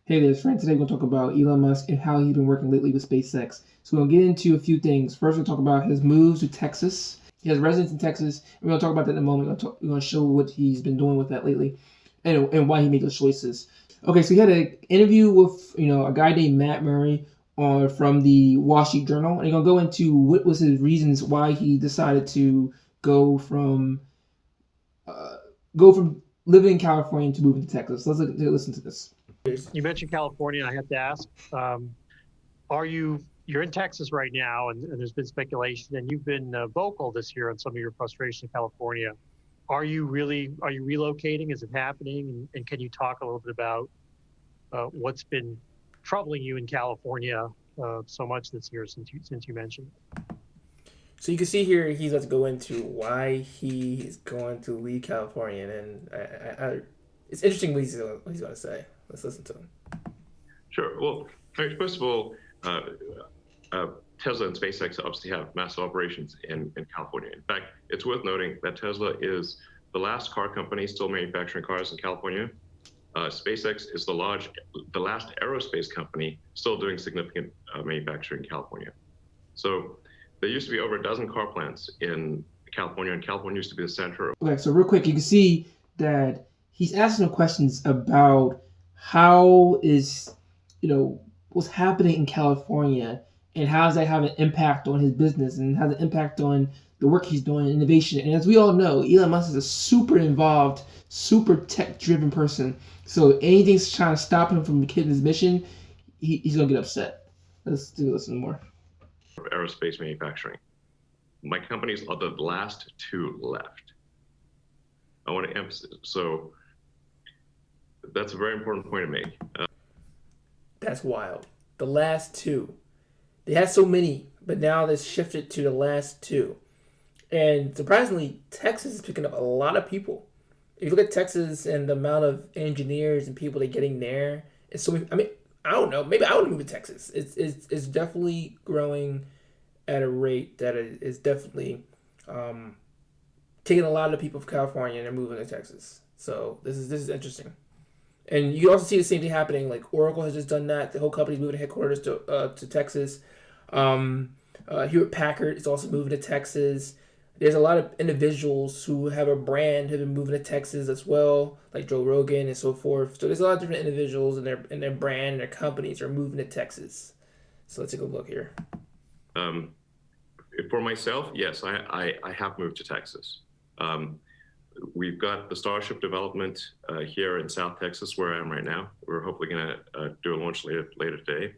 Hey there, friend. Today we're going to talk about Elon Musk and how he's been working lately with SpaceX. So we're going to get into a few things. First, we'll talk about his moves to Texas. He has residence in Texas. And we're going to talk about that in a moment. We're going to show what he's been doing with that lately and why he made those choices. Okay, so he had an interview with a guy named Matt Murray from the Wall Street Journal, and he's going to go into what was his reasons why he decided to go from uh, living in California to moving to Texas. Let's listen to this. You mentioned California, and I have to ask, you're in Texas right now, and there's been speculation, and you've been vocal this year on some of your frustration in California. Are you relocating? Is it happening? And can you talk a little bit about what's been troubling you in California so much this year since you mentioned it? So you can see here he's about to go into why he's going to leave California, and it's interesting what he's going to say. Let's listen to him. Sure. Well, first of all, Tesla and SpaceX obviously have massive operations in California. In fact, it's worth noting that Tesla is the last car company still manufacturing cars in California. SpaceX is the last aerospace company still doing significant manufacturing in California. So there used to be over a dozen car plants in California, and California used to be the center. Okay, so real quick, you can see that he's asking questions about how is, what's happening in California and how does that have an impact on his business and has an impact on the work he's doing, innovation. And as we all know, Elon Musk is a super involved, super tech-driven person. So anything's trying to stop him from hitting his mission, he's gonna get upset. Let's listen more. Aerospace manufacturing. My companies are the last two left. I want to emphasize. So that's a very important point to make. That's wild. The last two. They had so many, but now they've shifted to the last two. And surprisingly, Texas is picking up a lot of people. If you look at Texas and the amount of engineers and people they're getting there, it's so. I mean, I don't know. Maybe I would move to Texas. It's definitely growing at a rate that is definitely taking a lot of people from California and they're moving to Texas. So this is interesting. And you also see the same thing happening. Like Oracle has just done that. The whole company's moving headquarters to Texas. Hewlett Packard is also moving to Texas. There's a lot of individuals who have a brand have been moving to Texas as well, like Joe Rogan and so forth. So there's a lot of different individuals and their brand and their companies are moving to Texas. So let's take a look here. For myself, yes, I have moved to Texas. We've got the Starship development here in South Texas, where I am right now. We're hopefully going to do a launch later today.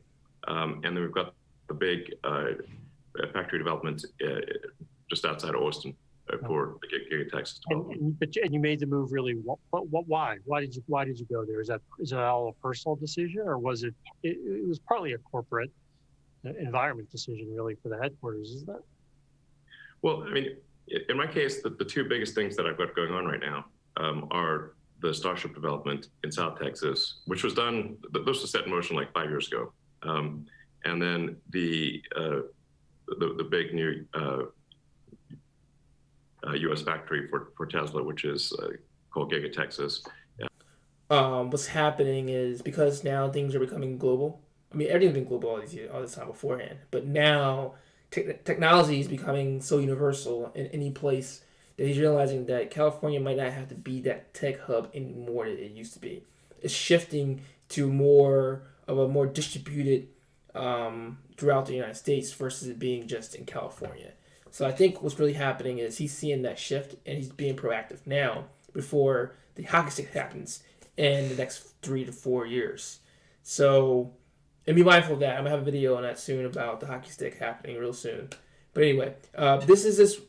And then we've got the big factory development just outside Austin for the Giga Texas. And you made the move really. Why? Why did you go there? Is it all a personal decision, or was it was partly a corporate environment decision really for the headquarters, isn't that? Well, I mean, in my case, the two biggest things that I've got going on right now are the Starship development in South Texas, which was done, this was set in motion like 5 years ago. And then the big new U.S. factory for Tesla, which is called Giga Texas. Yeah. What's happening is because now things are becoming global. I mean, everything's been global all this time beforehand, but now technology is becoming so universal in any place that he's realizing that California might not have to be that tech hub anymore that it used to be. It's shifting to more of a more distributed throughout the United States versus it being just in California. So I think what's really happening is he's seeing that shift and he's being proactive now before the hockey stick happens in the next 3 to 4 years. So, and be mindful of that. I'm going to have a video on that soon about the hockey stick happening real soon. But anyway, this is just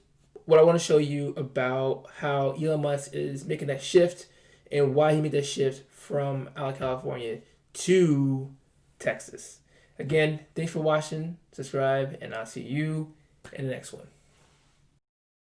what I want to show you about how Elon Musk is making that shift and why he made that shift from out of California to Texas. Again, thanks for watching, subscribe, and I'll see you in the next one.